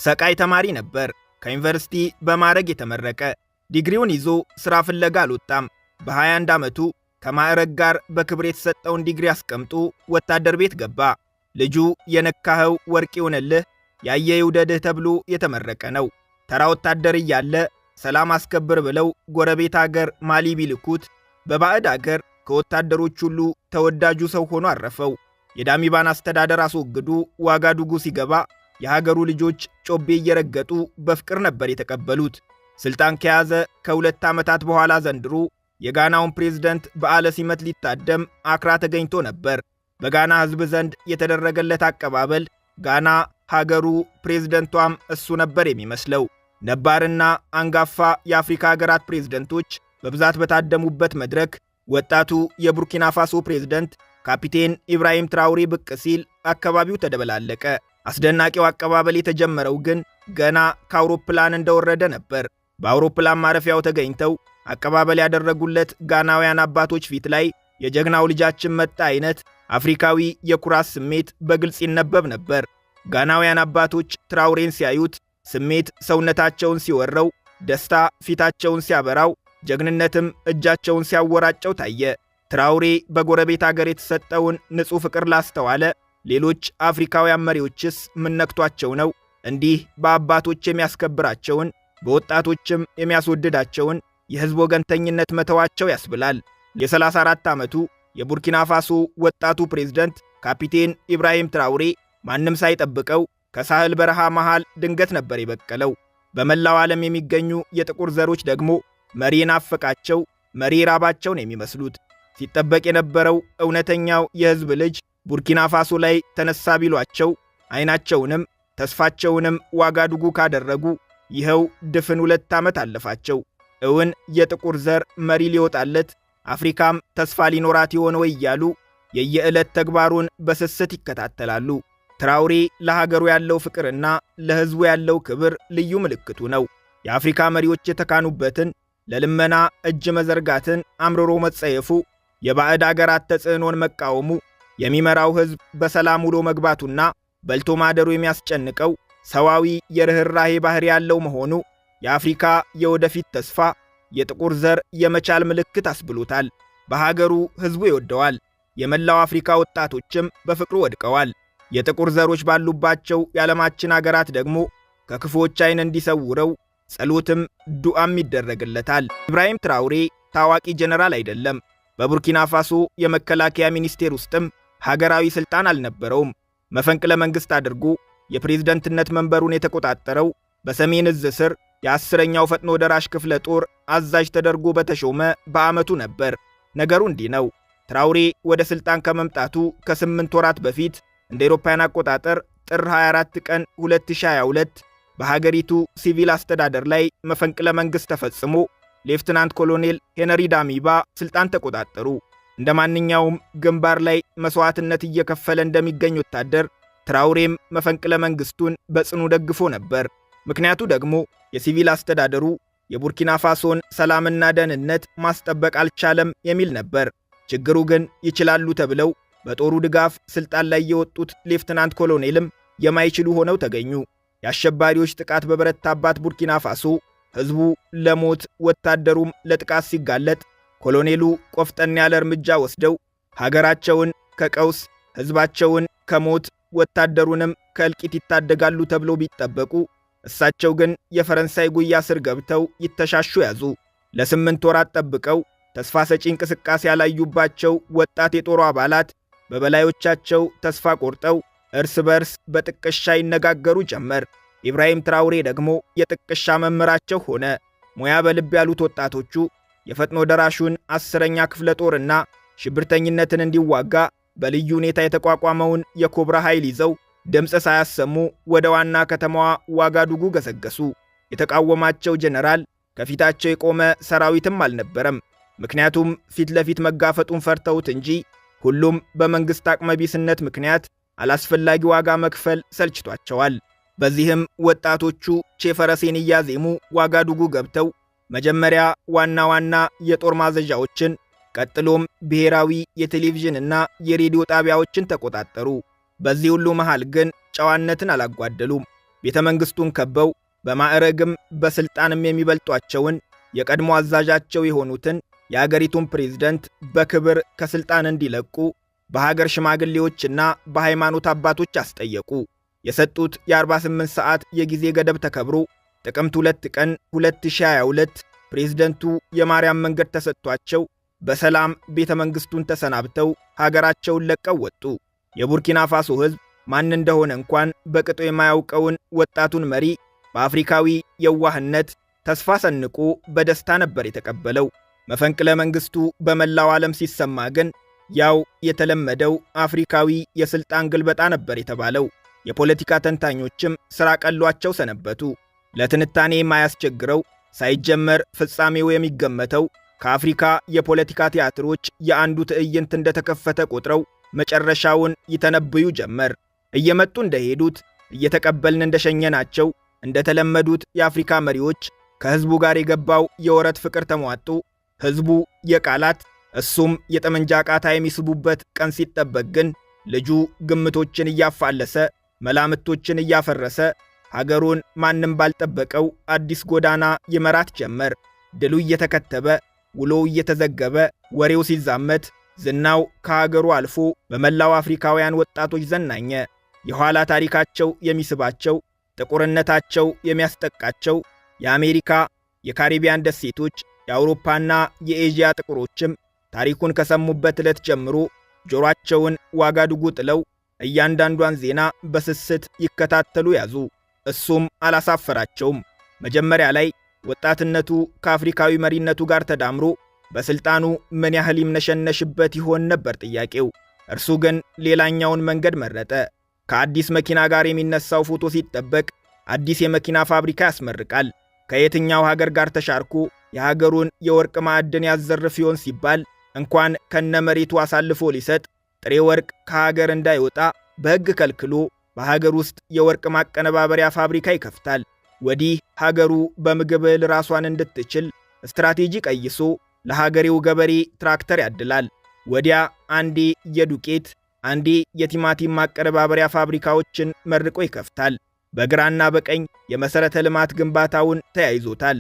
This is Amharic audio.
ሰቃይ ተማሪ ነበር። ከዩኒቨርሲቲ በማዕረግ የተመረቀ ዲግሪውን ይዞ ሥራ ፍለጋ አልወጣም። በ21 ዓመቱ ከማዕረግ ጋር በክብር የተሰጠውን ዲግሪ አስቀምጦ ወታደር ቤት ገባ። ልጁ የነካኸው ወርቅ ይሆንልህ ያየ ይውደድህ ተብሎ የተመረቀ ነው። ተራ ወታደር እያለ ሰላም አስከብር ብለው ጎረቤት አገር ማሊ ቢልኩት በባዕድ አገር ከወታደሮች ሁሉ ተወዳጁ ሰው ሆኖ አረፈው። የዳሚባን አስተዳደር አስወግዱ ዋጋዱጉ ሲገባ የሀገሩ ልጆች ጮቤ እየረገጡ በፍቅር ነበር የተቀበሉት። ስልጣን ከያዘ ከ2 ዓመታት በኋላ ዘንድሮ የጋናውን ፕሬዝደንት በዓለ ሲመት ሊታደም አክራ ተገኝቶ ነበር። በጋና ሕዝብ ዘንድ የተደረገለት አቀባበል ጋና ሀገሩ ፕሬዝደንቷም እሱ ነበር የሚመስለው። ነባርና አንጋፋ የአፍሪካ ሀገራት ፕሬዝደንቶች በብዛት በታደሙበት መድረክ ወጣቱ የቡርኪና ፋሶ ፕሬዝደንት ካፒቴን ኢብራሂም ትራውሬ ብቅ ሲል አካባቢው ተደበላለቀ። አስደናቂው አቀባበል የተጀመረው ግን ገና ከአውሮፕላን እንደወረደ ነበር። በአውሮፕላን ማረፊያው ተገኝተው አቀባበል ያደረጉለት ጋናውያን አባቶች ፊት ላይ የጀግናው ልጃችን መጣ አይነት አፍሪካዊ የኩራት ስሜት በግልጽ ይነበብ ነበር። ጋናውያን አባቶች ትራውሬን ሲያዩት ስሜት ሰውነታቸውን ሲወረው፣ ደስታ ፊታቸውን ሲያበራው፣ ጀግንነትም እጃቸውን ሲያወራጨው ታየ። ትራውሬ በጎረቤት አገር የተሰጠውን ንጹሕ ፍቅር ላስተዋለ ሌሎች አፍሪካውያን መሪዎችስ ምን ነክቷቸው ነው እንዲህ በአባቶች የሚያስከብራቸውን በወጣቶችም የሚያስወድዳቸውን የሕዝብ ወገንተኝነት መተዋቸው ያስብላል። የ34 ዓመቱ የቡርኪና ፋሶ ወጣቱ ፕሬዝደንት ካፒቴን ኢብራሂም ትራውሬ ማንም ሳይጠብቀው ከሳህል በረሃ መሃል ድንገት ነበር የበቀለው። በመላው ዓለም የሚገኙ የጥቁር ዘሮች ደግሞ መሪ ናፈቃቸው፣ መሪ ራባቸውን የሚመስሉት። ሲጠበቅ የነበረው እውነተኛው የሕዝብ ልጅ ቡርኪና ፋሶ ላይ ተነሳ ቢሏቸው ዓይናቸውንም ተስፋቸውንም ዋጋዱጉ ካደረጉ ይኸው ድፍን 2 ዓመት አለፋቸው። እውን የጥቁር ዘር መሪ ሊወጣለት አፍሪካም ተስፋ ሊኖራት ይሆን ወይ እያሉ የየዕለት ተግባሩን በስስት ይከታተላሉ። ትራውሬ ለሀገሩ ያለው ፍቅርና ለሕዝቡ ያለው ክብር ልዩ ምልክቱ ነው። የአፍሪካ መሪዎች የተካኑበትን ለልመና እጅ መዘርጋትን አምርሮ መጸየፉ፣ የባዕድ አገራት ተጽዕኖን መቃወሙ፣ የሚመራው ሕዝብ በሰላም ውሎ መግባቱና በልቶ ማደሩ የሚያስጨንቀው ሰዋዊ የርኅራሄ ባህሪ ያለው መሆኑ የአፍሪካ የወደፊት ተስፋ፣ የጥቁር ዘር የመቻል ምልክት አስብሎታል። በሀገሩ ሕዝቡ ይወደዋል። የመላው አፍሪካ ወጣቶችም በፍቅሩ ወድቀዋል። የጥቁር ዘሮች ባሉባቸው የዓለማችን አገራት ደግሞ ከክፉዎች ዓይን እንዲሰውረው ጸሎትም ዱዓም ይደረግለታል። ኢብራሂም ትራውሬ ታዋቂ ጀነራል አይደለም። በቡርኪና ፋሶ የመከላከያ ሚኒስቴር ውስጥም ሀገራዊ ሥልጣን አልነበረውም። መፈንቅለ መንግሥት አድርጎ የፕሬዝደንትነት መንበሩን የተቆጣጠረው በሰሜን ዕዝ ስር የ10ኛው ፈጥኖ ደራሽ ክፍለ ጦር አዛዥ ተደርጎ በተሾመ በዓመቱ ነበር። ነገሩ እንዲህ ነው። ትራውሬ ወደ ሥልጣን ከመምጣቱ ከ8 ወራት በፊት እንደ አውሮፓውያን አቆጣጠር ጥር 24 ቀን 2022 በሀገሪቱ ሲቪል አስተዳደር ላይ መፈንቅለ መንግሥት ተፈጽሞ ሌፍትናንት ኮሎኔል ሄነሪ ዳሚባ ሥልጣን ተቆጣጠሩ። እንደ ማንኛውም ግንባር ላይ መሥዋዕትነት እየከፈለ እንደሚገኝ ወታደር ትራውሬም መፈንቅለ መንግሥቱን በጽኑ ደግፎ ነበር። ምክንያቱ ደግሞ የሲቪል አስተዳደሩ የቡርኪና ፋሶን ሰላምና ደህንነት ማስጠበቅ አልቻለም የሚል ነበር። ችግሩ ግን ይችላሉ ተብለው በጦሩ ድጋፍ ሥልጣን ላይ የወጡት ሌፍትናንት ኮሎኔልም የማይችሉ ሆነው ተገኙ። የአሸባሪዎች ጥቃት በበረታባት ቡርኪና ፋሶ ሕዝቡ ለሞት ወታደሩም ለጥቃት ሲጋለጥ ኮሎኔሉ ቆፍጠን ያለ እርምጃ ወስደው ሀገራቸውን ከቀውስ ሕዝባቸውን ከሞት ወታደሩንም ከእልቂት ይታደጋሉ ተብሎ ቢጠበቁ እሳቸው ግን የፈረንሳይ ጉያ ስር ገብተው ይተሻሹ ያዙ። ለ8 ወራት ጠብቀው ተስፋ ሰጪ እንቅስቃሴ ያላዩባቸው ወጣት የጦሩ አባላት በበላዮቻቸው ተስፋ ቆርጠው እርስ በርስ በጥቅሻ ይነጋገሩ ጀመር። ኢብራሂም ትራውሬ ደግሞ የጥቅሻ መምህራቸው ሆነ። ሙያ በልብ ያሉት ወጣቶቹ የፈጥኖ ደራሹን 10ኛ ክፍለ ጦርና ሽብርተኝነትን እንዲዋጋ በልዩ ሁኔታ የተቋቋመውን የኮብራ ኃይል ይዘው ድምፅ ሳያሰሙ ወደ ዋና ከተማዋ ዋጋዱጉ ገሰገሱ። የተቃወማቸው ጀነራል ከፊታቸው የቆመ ሰራዊትም አልነበረም። ምክንያቱም ፊት ለፊት መጋፈጡን ፈርተውት እንጂ ሁሉም በመንግሥት አቅመቢስነት ምክንያት አላስፈላጊ ዋጋ መክፈል ሰልችቷቸዋል። በዚህም ወጣቶቹ ቼፈረሴን እያዜሙ ዋጋዱጉ ገብተው መጀመሪያ ዋና ዋና የጦር ማዘዣዎችን ቀጥሎም ብሔራዊ የቴሌቪዥንና የሬዲዮ ጣቢያዎችን ተቆጣጠሩ። በዚህ ሁሉ መሃል ግን ጨዋነትን አላጓደሉም። ቤተ መንግሥቱን ከበው በማዕረግም በሥልጣንም የሚበልጧቸውን የቀድሞ አዛዣቸው የሆኑትን የአገሪቱን ፕሬዝደንት በክብር ከሥልጣን እንዲለቁ በሀገር ሽማግሌዎችና በሃይማኖት አባቶች አስጠየቁ። የሰጡት የ48 ሰዓት የጊዜ ገደብ ተከብሮ ጥቅምት 2 ቀን 2022 ፕሬዝደንቱ የማርያም መንገድ ተሰጥቷቸው በሰላም ቤተ መንግሥቱን ተሰናብተው ሀገራቸውን ለቀው ወጡ። የቡርኪና ፋሶ ሕዝብ ማን እንደሆነ እንኳን በቅጡ የማያውቀውን ወጣቱን መሪ በአፍሪካዊ የዋህነት ተስፋ ሰንቆ በደስታ ነበር የተቀበለው። መፈንቅለ መንግሥቱ በመላው ዓለም ሲሰማ ግን ያው የተለመደው አፍሪካዊ የሥልጣን ግልበጣ ነበር የተባለው። የፖለቲካ ተንታኞችም ሥራ ቀሏቸው ሰነበቱ። ለትንታኔ የማያስቸግረው ሳይጀመር ፍጻሜው የሚገመተው ከአፍሪካ የፖለቲካ ቲያትሮች የአንዱ ትዕይንት እንደተከፈተ ቆጥረው መጨረሻውን ይተነብዩ ጀመር። እየመጡ እንደሄዱት እየተቀበልን እንደሸኘናቸው እንደተለመዱት የአፍሪካ መሪዎች ከሕዝቡ ጋር የገባው የወረት ፍቅር ተሟጡ። ሕዝቡ የቃላት እሱም የጠመንጃ ቃታ የሚስቡበት ቀን ሲጠበቅ ግን ልጁ ግምቶችን እያፋለሰ መላምቶችን እያፈረሰ ሀገሩን ማንም ባልጠበቀው አዲስ ጎዳና ይመራት ጀመር። ድሉ እየተከተበ ውሎው እየተዘገበ ወሬው ሲዛመት ዝናው ከሀገሩ አልፎ በመላው አፍሪካውያን ወጣቶች ዘናኘ። የኋላ ታሪካቸው የሚስባቸው፣ ጥቁርነታቸው የሚያስጠቃቸው የአሜሪካ፣ የካሪቢያን ደሴቶች፣ የአውሮፓና የኤዥያ ጥቁሮችም ታሪኩን ከሰሙበት ዕለት ጀምሮ ጆሮአቸውን ዋጋዱጉ ጥለው እያንዳንዷን ዜና በስስት ይከታተሉ ያዙ። እሱም አላሳፈራቸውም። መጀመሪያ ላይ ወጣትነቱ ከአፍሪካዊ መሪነቱ ጋር ተዳምሮ በሥልጣኑ ምን ያህል ይምነሸነሽበት ይሆን ነበር ጥያቄው። እርሱ ግን ሌላኛውን መንገድ መረጠ። ከአዲስ መኪና ጋር የሚነሳው ፎቶ ሲጠበቅ አዲስ የመኪና ፋብሪካ ያስመርቃል። ከየትኛው ሀገር ጋር ተሻርኮ የሀገሩን የወርቅ ማዕድን ያዘርፍ ይሆን ሲባል እንኳን ከነመሬቱ አሳልፎ ሊሰጥ ጥሬ ወርቅ ከሀገር እንዳይወጣ በሕግ ከልክሎ በሀገር ውስጥ የወርቅ ማቀነባበሪያ ፋብሪካ ይከፍታል። ወዲህ ሀገሩ በምግብ እህል ራሷን እንድትችል ስትራቴጂ ቀይሶ ለሀገሬው ገበሬ ትራክተር ያድላል። ወዲያ አንዴ የዱቄት አንዴ የቲማቲም ማቀነባበሪያ ፋብሪካዎችን መርቆ ይከፍታል። በግራና በቀኝ የመሠረተ ልማት ግንባታውን ተያይዞታል።